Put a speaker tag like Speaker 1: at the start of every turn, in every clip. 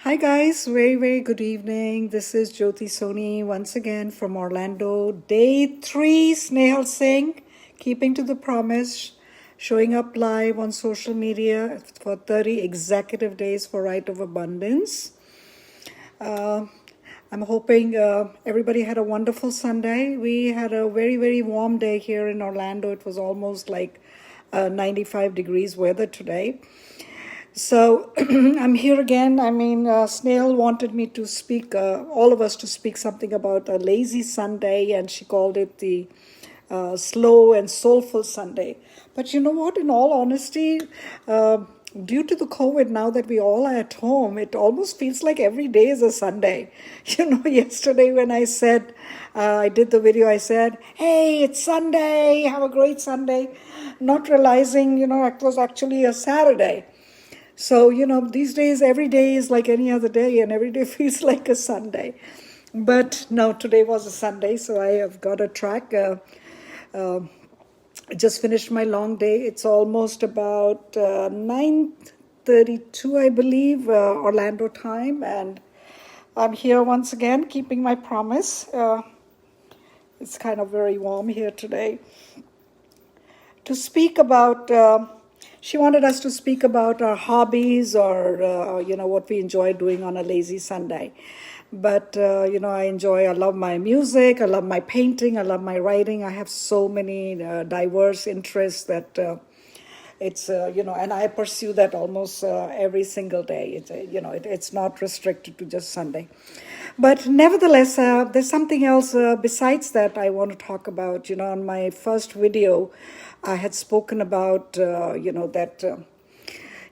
Speaker 1: Hi guys, very good evening. This is Jyoti Soni once again from Orlando. Day 3 Snehal Singh, keeping to the promise, showing up live on social media for 30 executive days for Right of Abundance. Uh, I'm hoping everybody had a wonderful Sunday. We had a very warm day here in Orlando. It was almost like 95 degrees weather today. So I'm here again. Snail wanted me to speak, all of us to speak something about a lazy Sunday, and she called it the slow and soulful Sunday. But you know what? In all honesty, due to the COVID, now that we all are at home, it almost feels like every day is a Sunday. Yesterday when I did the video, I said, "Hey, it's Sunday. Have a great Sunday," not realizing, it was actually a Saturday. So, these days, every day is like any other day, and every day feels like a Sunday. But no, today was a Sunday, so I have got a track. I just finished my long day. It's almost about 9:32, I believe, Orlando time, and I'm here once again, keeping my promise. It's kind of very warm here today. To speak about, she wanted us to speak about our hobbies or, what we enjoy doing on a lazy Sunday. But, I love my music, I love my painting, I love my writing. I have so many diverse interests that and I pursue that almost every single day. It's not restricted to just Sunday. But nevertheless, there's something else besides that I want to talk about. On my first video, I had spoken about,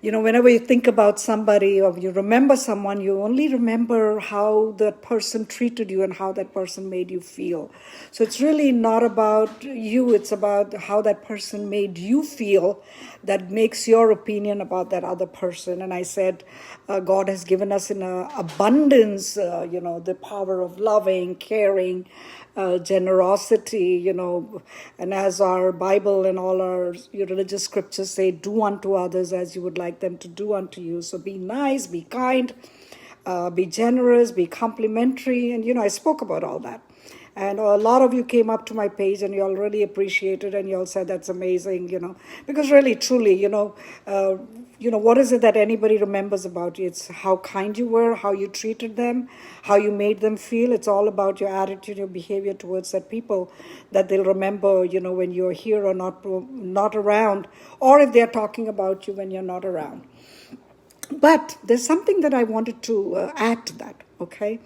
Speaker 1: whenever you think about somebody or you remember someone, you only remember how that person treated you and how that person made you feel. So it's really not about you, it's about how that person made you feel that makes your opinion about that other person. And I said, God has given us in abundance, the power of loving, caring, generosity, and as our Bible and all our religious scriptures say, do unto others as you would like them to do unto you. So be nice, be kind, be generous, be complimentary. And, I spoke about all that. And a lot of you came up to my page and you all really appreciated and you all said that's amazing, because really, truly, what is it that anybody remembers about you? It's how kind you were, how you treated them, how you made them feel. It's all about your attitude, your behavior towards that people that they'll remember, when you're here or not around, or if they're talking about you when you're not around. But there's something that I wanted to add to that, okay?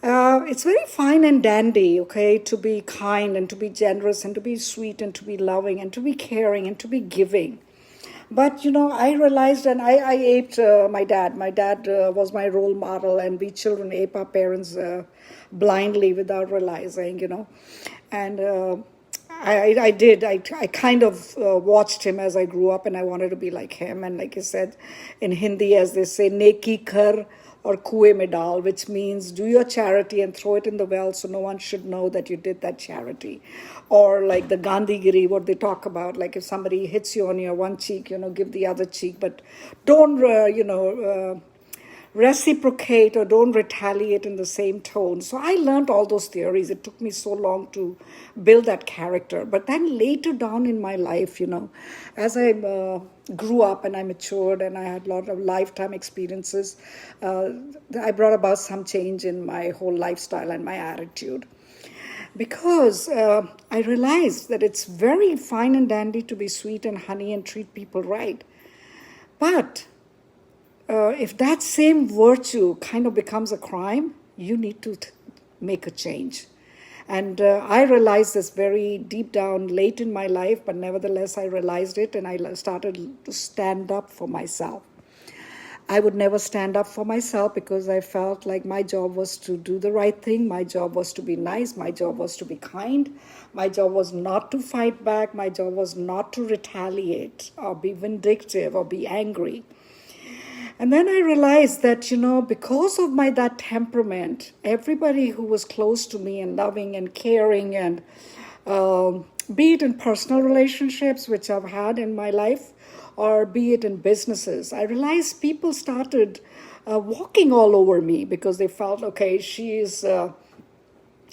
Speaker 1: It's very fine and dandy, okay, to be kind and to be generous and to be sweet and to be loving and to be caring and to be giving. But, I realized and I aped my dad. My dad was my role model, and we children ape our parents blindly without realizing, And I did. I kind of watched him as I grew up, and I wanted to be like him. And like I said, in Hindi, as they say, neki kar or kuwe mein dal, which means do your charity and throw it in the well so no one should know that you did that charity. Or like the Gandhigiri, what they talk about, like if somebody hits you on your one cheek, give the other cheek, but don't, reciprocate or don't retaliate in the same tone. So I learned all those theories. It took me so long to build that character. But then later down in my life, as I grew up and I matured and I had a lot of lifetime experiences, I brought about some change in my whole lifestyle and my attitude. Because I realized that it's very fine and dandy to be sweet and honey and treat people right. But if that same virtue kind of becomes a crime, you need to make a change. And I realized this very deep down late in my life, but nevertheless, I realized it and I started to stand up for myself. I would never stand up for myself because I felt like my job was to do the right thing. My job was to be nice. My job was to be kind. My job was not to fight back. My job was not to retaliate or be vindictive or be angry. And then I realized that, because of that temperament, everybody who was close to me and loving and caring and be it in personal relationships, which I've had in my life, or be it in businesses, I realized people started walking all over me because they felt, okay, she's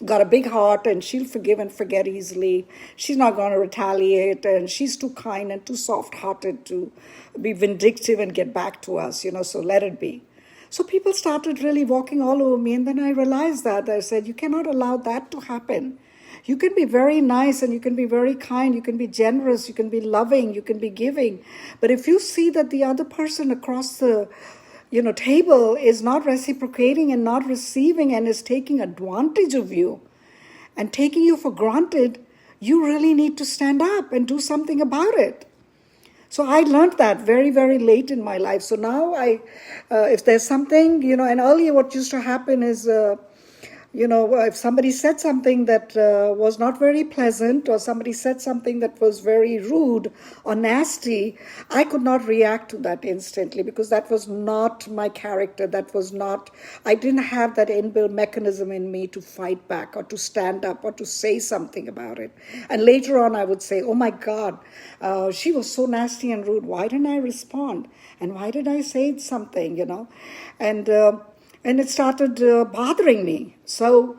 Speaker 1: got a big heart and she'll forgive and forget easily. She's not going to retaliate, and she's too kind and too soft-hearted to be vindictive and get back to us, so let it be. So people started really walking all over me, and then I realized that. I said, you cannot allow that to happen. You can be very nice and you can be very kind, you can be generous, you can be loving, you can be giving. But if you see that the other person across the table is not reciprocating and not receiving and is taking advantage of you and taking you for granted, you really need to stand up and do something about it. So I learned that very, very late in my life. So now if there's something, and earlier what used to happen is, if somebody said something that was not very pleasant, or somebody said something that was very rude or nasty, I could not react to that instantly because that was not my character. I didn't have that inbuilt mechanism in me to fight back or to stand up or to say something about it. And later on, I would say, oh my God, she was so nasty and rude. Why didn't I respond? And why did I say something, And it started bothering me. So,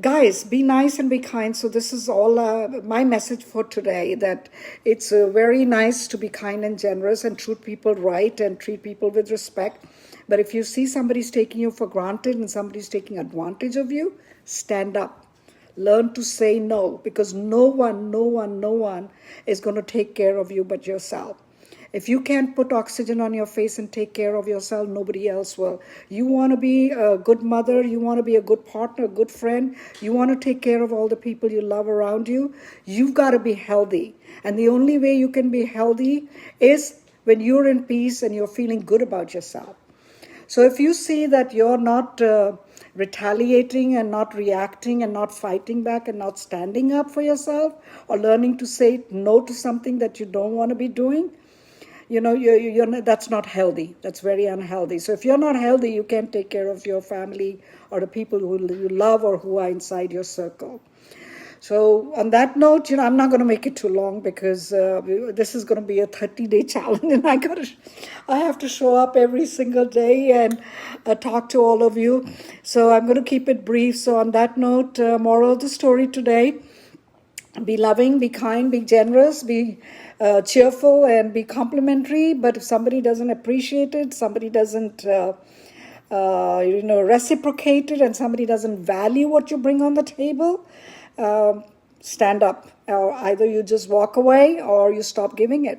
Speaker 1: guys, be nice and be kind. So this is all my message for today, that it's very nice to be kind and generous and treat people right and treat people with respect. But if you see somebody's taking you for granted and somebody's taking advantage of you, stand up. Learn to say no, because no one is going to take care of you but yourself. If you can't put oxygen on your face and take care of yourself, nobody else will. You want to be a good mother, you want to be a good partner, a good friend, you want to take care of all the people you love around you, you've got to be healthy. And the only way you can be healthy is when you're in peace and you're feeling good about yourself. So if you see that you're not retaliating and not reacting and not fighting back and not standing up for yourself, or learning to say no to something that you don't want to be doing, that's not healthy. That's very unhealthy. So if you're not healthy, you can't take care of your family or the people who you love or who are inside your circle. So on that note, I'm not going to make it too long because this is going to be a 30-day challenge, and I have to show up every single day and talk to all of you. So I'm going to keep it brief. So on that note, moral of the story today: be loving, be kind, be generous, be cheerful, and be complimentary. But if somebody doesn't appreciate it, somebody doesn't reciprocate it, and somebody doesn't value what you bring on the table, stand up. Or either you just walk away or you stop giving it.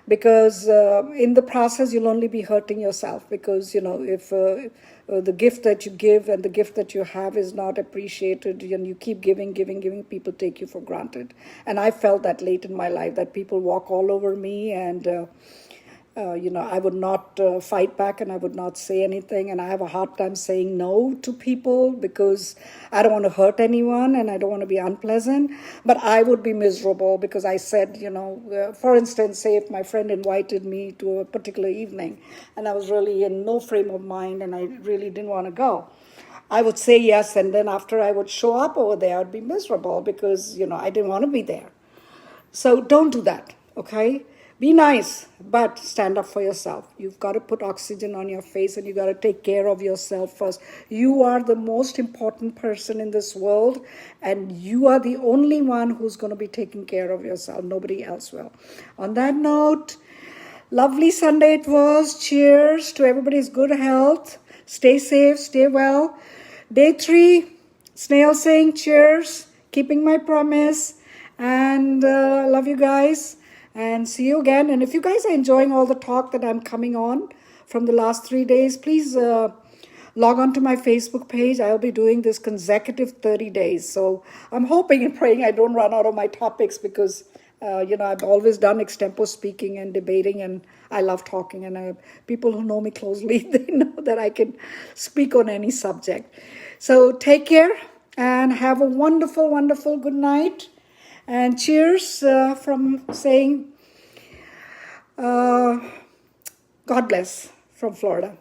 Speaker 1: Because in the process, you'll only be hurting yourself. Because, if the gift that you give and the gift that you have is not appreciated, and you keep giving, people take you for granted. And I felt that late in my life, that people walk all over me, and I would not fight back, and I would not say anything. And I have a hard time saying no to people because I don't want to hurt anyone and I don't want to be unpleasant. But I would be miserable because I said, for instance, say if my friend invited me to a particular evening and I was really in no frame of mind and I really didn't want to go, I would say yes. And then after I would show up over there, I'd be miserable because, I didn't want to be there. So don't do that, okay? Be nice, but stand up for yourself. You've got to put oxygen on your face, and you got to take care of yourself first. You are the most important person in this world, and you are the only one who's going to be taking care of yourself. Nobody else will. On that note, lovely Sunday it was. Cheers to everybody's good health. Stay safe, stay well. Day 3, Snail saying cheers, keeping my promise, and love you guys. And see you again. And if you guys are enjoying all the talk that I'm coming on from the last 3 days, please log on to my Facebook page. I'll be doing this consecutive 30 days. So I'm hoping and praying I don't run out of my topics because, I've always done extempo speaking and debating, and I love talking. And people who know me closely, they know that I can speak on any subject. So take care and have a wonderful, wonderful good night. And cheers from saying, God bless from Florida.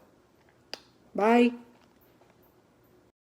Speaker 1: Bye.